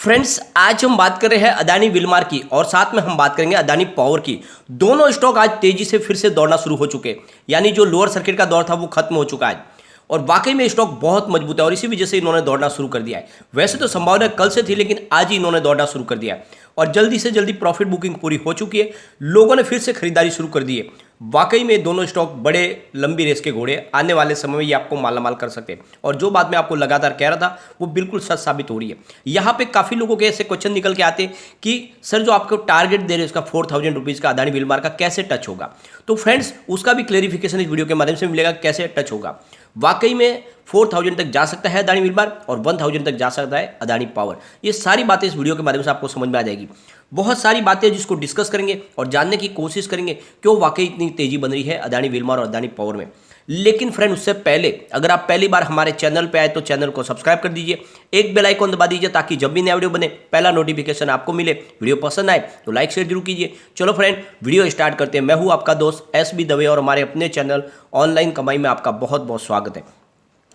Friends, आज हम बात कर रहे हैं अदानी विलमार की और साथ में हम बात करेंगे अदानी पावर की। दोनों स्टॉक आज तेजी से फिर से दौड़ना शुरू हो चुके, यानी जो लोअर सर्किट का दौर था वो खत्म हो चुका है और वाकई में स्टॉक बहुत मजबूत है और इसी वजह से इन्होंने दौड़ना शुरू कर दिया है। वैसे तो संभावना कल से थी, लेकिन आज ही इन्होंने दौड़ना शुरू कर दिया है और जल्दी से जल्दी प्रॉफिट बुकिंग पूरी हो चुकी है। लोगों ने फिर से खरीदारी शुरू कर दी है। वाकई में दोनों स्टॉक बड़े लंबी रेस के घोड़े, आने वाले समय में ये आपको मालामाल कर सकते हैं और जो बात मैं आपको लगातार कह रहा था वो बिल्कुल सच साबित हो रही है। यहाँ पे काफ़ी लोगों के ऐसे क्वेश्चन निकल के आते हैं कि सर जो आपको टारगेट दे रहे हैं उसका 4000 रुपीज़ का अदानी विलमार का कैसे टच होगा। तो फ्रेंड्स, उसका भी क्लेरिफिकेशन इस वीडियो के माध्यम से मिलेगा कैसे टच होगा। वाकई में 4000 तक जा सकता है अदानी विलमार और 1000 तक जा सकता है अदानी पावर। ये सारी बातें इस वीडियो के माध्यम से आपको समझ में आ जाएगी। बहुत सारी बातें जिसको डिस्कस करेंगे और जानने की कोशिश करेंगे क्यों वाकई इतनी तेजी बन रही है अदानी विलमार और अदानी पावर में। लेकिन फ्रेंड, उससे पहले अगर आप पहली बार हमारे चैनल पे आए तो चैनल को सब्सक्राइब कर दीजिए, एक बेल आइकन दबा दीजिए ताकि जब भी नया वीडियो बने पहला नोटिफिकेशन आपको मिले। वीडियो पसंद आए तो लाइक शेयर जरूर कीजिए। चलो फ्रेंड, वीडियो स्टार्ट करते हैं। मैं हूँ आपका दोस्त SB दवे और हमारे अपने चैनल ऑनलाइन कमाई में आपका बहुत बहुत स्वागत है।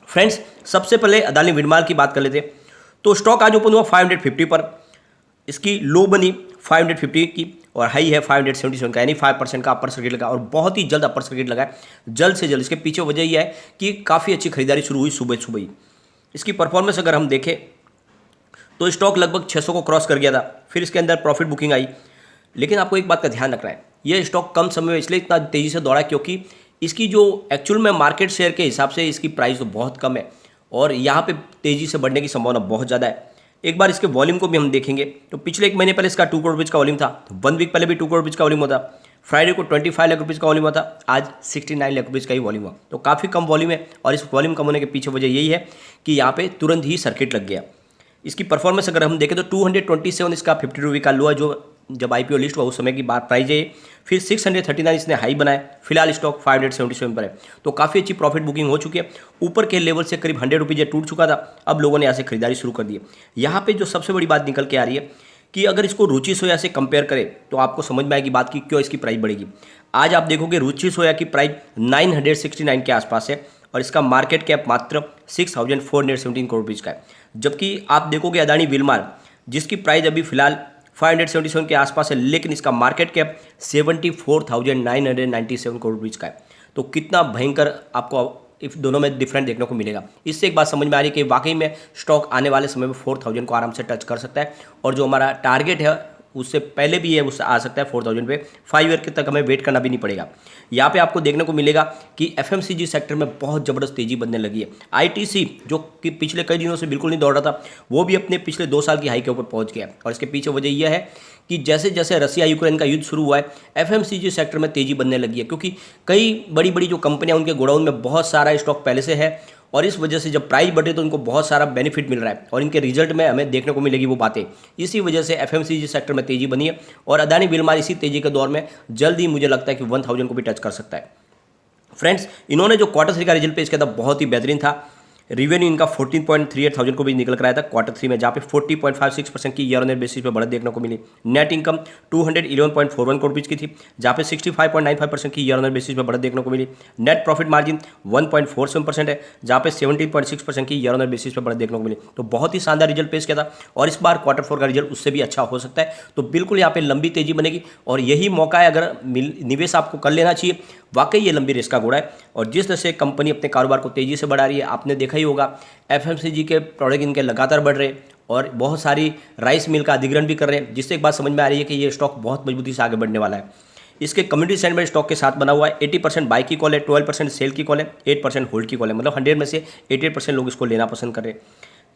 फ्रेंड्स, सबसे पहले अदानी विलमार की बात कर लेते हैं। तो स्टॉक आज ओपन हुआ 550 पर, इसकी लो बनी 550 की और हाई है 577 का, यानी 5% का अपर सर्किट लगा और बहुत ही जल्द अपर सर्किट लगा है, जल्द से जल्द। इसके पीछे वजह यह है कि काफ़ी अच्छी खरीदारी शुरू हुई सुबह सुबह ही। इसकी परफॉर्मेंस अगर हम देखें तो स्टॉक लगभग 600 को क्रॉस कर गया था, फिर इसके अंदर प्रॉफिट बुकिंग आई। लेकिन आपको एक बात का ध्यान रखना है, ये स्टॉक कम समय में इसलिए इतना तेज़ी से दौड़ा क्योंकि इसकी जो एक्चुअल में मार्केट शेयर के हिसाब से इसकी प्राइस तो बहुत कम है और यहाँ पे तेज़ी से बढ़ने की संभावना बहुत ज़्यादा है। एक बार इसके वॉल्यूम को भी हम देखेंगे तो पिछले एक महीने पहले इसका 2 करोड़ रुपीज़ का वॉल्यूम था, 1 वीक पहले भी 2 करोड़ रुपीज़ का वॉल्यूम होता, फ्राइडे को 25 लाख रुपीज़ का वॉल्यूम हुआ था, आज 69 लाख रुपीज़ का ही वॉल्यूम हुआ। तो काफ़ी कम वॉल्यूम है और इस वॉल्यूम कम होने के पीछे वजह यही है कि यहाँ पे तुरंत ही सर्किट लग गया। इसकी परफॉर्मेंस अगर हम देखें तो 227 इसका 50 रुपये का लो है, जो जब IPO लिस्ट हुआ उस समय की बात प्राइस है। फिर 639 इसने हाई बनाया, फिलहाल स्टॉक 577 पर है। तो काफ़ी अच्छी प्रॉफिट बुकिंग हो चुकी है। ऊपर के लेवल से करीब 100 रुपीज़ टूट चुका था, अब लोगों ने यहाँ से खरीदारी शुरू कर दी है। यहाँ पे जो सबसे बड़ी बात निकल के आ रही है कि अगर इसको रुचि सोया से कंपेयर करें तो आपको समझ में आएगी बात की क्यों इसकी प्राइस बढ़ेगी। आज आप देखोगे रुचि सोया की प्राइस 969 के आसपास है और इसका मार्केट कैप मात्र 6417 करोड़ रुपीज़ का है। जबकि आप देखोगे अदानी विलमार जिसकी प्राइस अभी फिलहाल 577 के आसपास है, लेकिन इसका मार्केट कैप 74,997 करोड़ रुपीज़ का है। तो कितना भयंकर आपको इस दोनों में डिफरेंट देखने को मिलेगा। इससे एक बात समझ में आ रही है कि वाकई में स्टॉक आने वाले समय में 4000 को आराम से टच कर सकता है और जो हमारा टारगेट है उससे पहले भी है, उससे आ सकता है 4000 पे। 5 ईयर के तक हमें वेट करना भी नहीं पड़ेगा। यहाँ पे आपको देखने को मिलेगा कि FMCG सेक्टर में बहुत ज़बरदस्त तेज़ी बनने लगी है। ITC जो कि पिछले कई दिनों से बिल्कुल नहीं दौड़ रहा था, वो भी अपने पिछले 2 साल की हाई के ऊपर पहुँच गया और इसके पीछे वजह यह है कि जैसे जैसे रसिया यूक्रेन का युद्ध शुरू हुआ है FMCG सेक्टर में तेज़ी बनने लगी है, क्योंकि कई बड़ी बड़ी जो कंपनियां उनके गोडाउन में बहुत सारा स्टॉक पहले से है और इस वजह से जब प्राइस बढ़े तो उनको बहुत सारा बेनिफिट मिल रहा है और इनके रिजल्ट में हमें देखने को मिलेगी वो बातें। इसी वजह से FMCG सेक्टर में तेज़ी बनी है और अदानी विलमार इसी तेज़ी के दौर में जल्द ही मुझे लगता है कि 1000 को भी टच कर सकता है। फ्रेंड्स, इन्होंने जो Q3 का रिजल्ट पेश किया था बहुत ही बेहतरीन था। रिवेन्यू इनका 14.38 को भी निकल कर आया था Q3 में, जहाँ पे 40.56% की ईयर ऑन ईयर बेसिस पे बढ़त देखने को मिली। नेट इनकम 211.41 करोड़ रुपीज़ की थी, जहाँ पे 65.95% की ईयर ऑन ईयर बेसिस पे बढ़त देखने को मिली। नेट प्रॉफिट मार्जिन 1.47% है, जहाँ पे 17.6% की ईयर ऑन ईयर बेसिस पे बढ़त देखने को मिली। तो बहुत ही शानदार रिजल्ट पेश किया था और इस बार Q4 का रिजल्ट उससे भी अच्छा हो सकता है। तो बिल्कुल यहाँ पे लंबी तेजी बनेगी और यही मौका है, अगर निवेश आपको कर लेना चाहिए। वाकई ये लंबी रेस का घोड़ा है और जिस तरह से कंपनी अपने कारोबार को तेज़ी से बढ़ा रही है, आपने देखा ही होगा FMCG के प्रोडक्ट इनके लगातार बढ़ रहे और बहुत सारी राइस मिल का अधिग्रहण भी कर रहे हैं, जिससे एक बात समझ में आ रही है कि ये स्टॉक बहुत मजबूती से आगे बढ़ने वाला है। इसके कम्युनिटी सेगमेंट स्टॉक के साथ बना हुआ है। 80% बाई की कॉल है, 12% सेल की कॉल है, 8% होल्ड की कॉल है। मतलब 100 में से 88% लोग इसको लेना पसंद कर रहे हैं।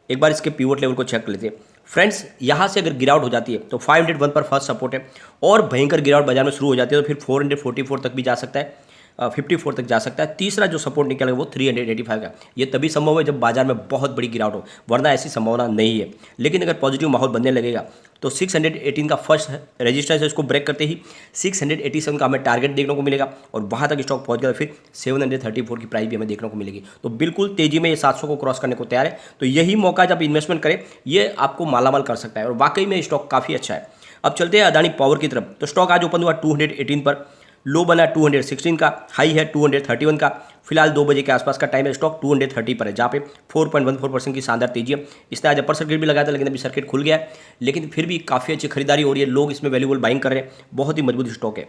एक बार इसके पिवट लेवल को चेक कर लेते हैं। फ्रेंड्स, यहाँ से अगर गिरावट हो जाती है तो 501 पर फर्स्ट सपोर्ट है और भयंकर गिरावट बाजार में शुरू हो जाती है तो फिर 444 तक भी जा सकता है, 54 तक जा सकता है। तीसरा जो सपोर्ट निकलेगा वो 385 का। ये तभी संभव है जब बाजार में बहुत बड़ी गिरावट हो, वरना ऐसी संभावना नहीं है। लेकिन अगर पॉजिटिव माहौल बनने लगेगा तो 618 का फर्स्ट रेजिस्टेंस है, इसको ब्रेक करते ही 687 का हमें टारगेट देखने को मिलेगा और वहाँ तक स्टॉक पहुँच गया, फिर 734 की प्राइस भी हमें देखने को मिलेगी। तो बिल्कुल तेजी में ये 700 को क्रॉस करने को तैयार है। तो यही मौका जब इन्वेस्टमेंट करें ये आपको मालामाल कर सकता है और वाकई में स्टॉक काफ़ी अच्छा है। अब चलते हैं अदानी पावर की तरफ। तो स्टॉक आज ओपन हुआ 218 पर, लो बना 216 का, हाई है 231 का। फिलहाल 2 बजे के आसपास का टाइम है, स्टॉक 230 पर है, जहाँ पे 4.14% की शानदार तेजी है। इसने आज अपर सर्किट भी लगाया था, लेकिन अभी सर्किट खुल गया है, लेकिन फिर भी काफ़ी अच्छी खरीदारी हो रही है, लोग इसमें वैल्यूएबल बाइंग कर रहे हैं, बहुत ही मजबूत स्टॉक है।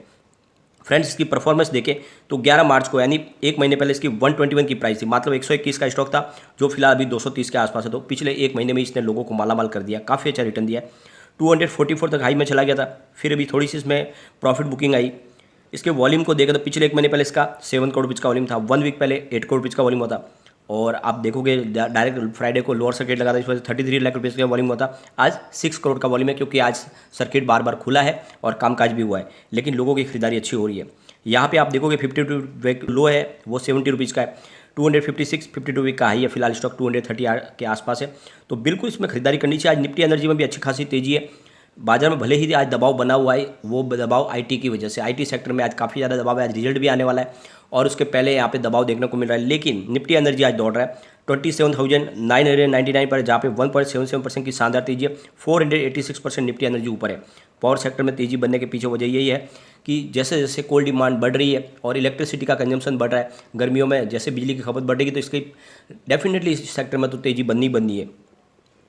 फ्रेंड्स, इसकी परफॉर्मेंस देखें तो 11 मार्च को यानी एक महीने पहले इसकी 121 की प्राइस थी, मतलब 121 का स्टॉक था, जो फिलहाल अभी 230 के आसपास है। तो पिछले एक महीने में इसने लोगों को मालामाल कर दिया, काफ़ी अच्छा रिटर्न दिया। 244 तक हाई में चला गया था, फिर अभी थोड़ी सी इसमें प्रॉफिट बुकिंग आई। इसके वॉल्यूम को देखें तो पिछले एक महीने पहले इसका 7 करोड़ रुपये का वॉल्यूम था, 1 वीक पहले 8 करोड़ रुपये का वॉल्यूम होता। और आप देखोगे डायरेक्ट फ्राइडे को लोअर सर्किट लगा था, इस वजह से 33 लाख रुपये का वॉल्यूम होता। आज 6 करोड़ का वॉल्यूम है, क्योंकि आज सर्किट बार बार खुला है और कामकाज भी हुआ है, लेकिन लोगों की खरीदारी अच्छी हो रही है। यहाँ पे आप देखोगे 52 लो है, वो 70 रुपीज़ का है। 256 52 वीक का हाई है, फिलहाल स्टॉक 230 के आसपास है। तो बिल्कुल इसमें खरीदारी करनी चाहिए। आज निफ्टी एनर्जी में भी अच्छी खासी तेजी है। बाजार में भले ही आज दबाव बना हुआ है, वो दबाव आईटी की वजह से, आईटी सेक्टर में आज काफ़ी ज़्यादा दबाव है। आज रिजल्ट भी आने वाला है और उसके पहले यहाँ पे दबाव देखने को मिल रहा है, लेकिन निफ्टी एनर्जी आज दौड़ रहा है 27,999 पर, जहाँ पे 1.77% की शानदार तेजी है। 486% निफ्टी एनर्जी ऊपर है। पावर सेक्टर में तेजी बनने के पीछे वजह यही है कि जैसे जैसे कोल डिमांड बढ़ रही है और इलेक्ट्रिसिटी का कंजम्पशन बढ़ रहा है, गर्मियों में जैसे बिजली की खपत बढ़ेगी, तो इसकी डेफिनेटली इस सेक्टर में तो तेजी बननी है।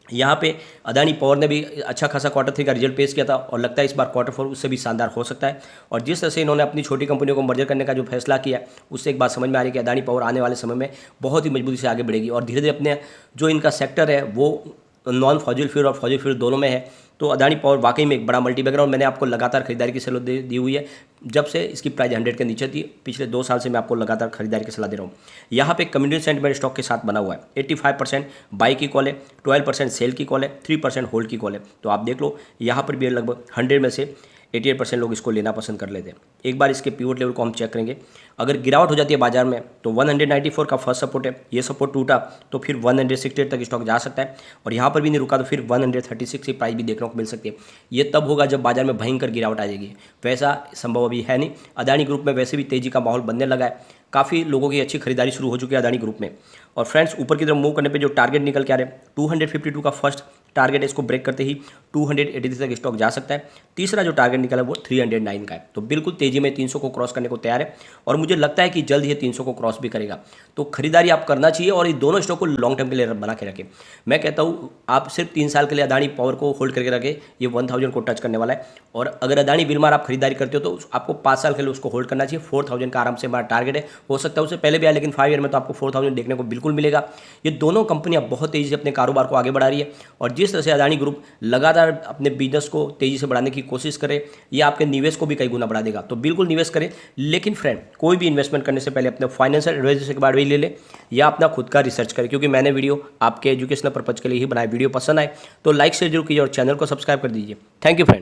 यहाँ पे अदानी पावर ने भी अच्छा खासा Q3 का रिजल्ट पेश किया था, और लगता है इस बार Q4 उससे भी शानदार हो सकता है। और जिस तरह से इन्होंने अपनी छोटी कंपनियों को मर्जर करने का जो फैसला किया, उससे एक बात समझ में आ रही है कि अदानी पावर आने वाले समय में बहुत ही मजबूती से आगे बढ़ेगी, और धीरे धीरे अपने जो इनका सेक्टर है वो नॉन फॉजिल फ्यूल और फॉजिल फ्यूल दोनों में है। तो अदानी पावर वाकई में एक बड़ा मल्टीबैगर, और मैंने आपको लगातार खरीदारी की सलाह दी हुई है। जब से इसकी प्राइस 100 के नीचे थी, पिछले 2 साल से मैं आपको लगातार खरीदारी की सलाह दे रहा हूँ। यहाँ पे कम्युनिटी सेंटिमेंट स्टॉक के साथ बना हुआ है। 85% बाई की कॉल है, 12% सेल की कॉल है, 3% होल्ड की कॉल है। तो आप देख लो, यहाँ पर भी लगभग 100 में से 88% लोग इसको लेना पसंद कर लेते हैं। एक बार इसके पिवट लेवल को हम चेक करेंगे। अगर गिरावट हो जाती है बाजार में, तो 194 का फर्स्ट सपोर्ट है, ये सपोर्ट टूटा तो फिर 168 तक स्टॉक जा सकता है, और यहाँ पर भी नहीं रुका तो फिर 136 की प्राइस भी देखने को मिल सकती है। ये तब होगा जब बाजार में भयंकर गिरावट आ जाएगी, वैसा संभव अभी है नहीं। अदानी ग्रुप में वैसे भी तेजी का माहौल बनने लगा है, काफ़ी लोगों की अच्छी खरीदारी शुरू हो चुकी है अदानी ग्रुप में। और फ्रेंड्स, ऊपर की तरफ मूव करने पे जो टारगेट निकल के आ रहे हैं, 252 का फर्स्ट टारगेट है, इसको ब्रेक करते ही 283 तक स्टॉक जा सकता है। तीसरा जो टारगेट निकला है वो 309 का है। तो बिल्कुल तेजी में 300 को क्रॉस करने को तैयार है, और मुझे लगता है कि जल्द ही 300 को क्रॉस भी करेगा। तो खरीदारी आप करना चाहिए, और ये दोनों स्टॉक को लॉन्ग टर्म के लिए बना के रखें। मैं कहता हूँ आप सिर्फ 3 साल के लिए अदानी पावर को होल्ड करके रखें, ये 1000 को टच करने वाला है। और अगर अदानी विलमार आप खरीदारी करते हो तो आपको 5 साल के लिए उसको होल्ड करना चाहिए। 4000 का आराम से हमारा टारगेट है, हो सकता है उससे पहले भी आए, लेकिन 5 ईयर में तो आपको 4000 देखने को बिल्कुल मिलेगा। ये दोनों कंपनियां बहुत तेज़ी से अपने कारोबार को आगे बढ़ा रही है, और जिस तरह से अदानी ग्रुप लगातार अपने बिजनेस को तेज़ी से बढ़ाने की कोशिश करे, ये आपके निवेश को भी कई गुना बढ़ा देगा। तो बिल्कुल निवेश करें, लेकिन फ्रेंड, कोई भी इन्वेस्टमेंट करने से पहले अपने फाइनेंशियल एडवाइजर के बारे में ले ले, या अपना खुद का रिसर्च करें, क्योंकि मैंने वीडियो आपके एजुकेशनल पर्पज के लिए ही बनाया। वीडियो पसंद आए तो लाइक शेयर जरूर कीजिए और चैनल को सब्सक्राइब कर दीजिए। Thank you friend.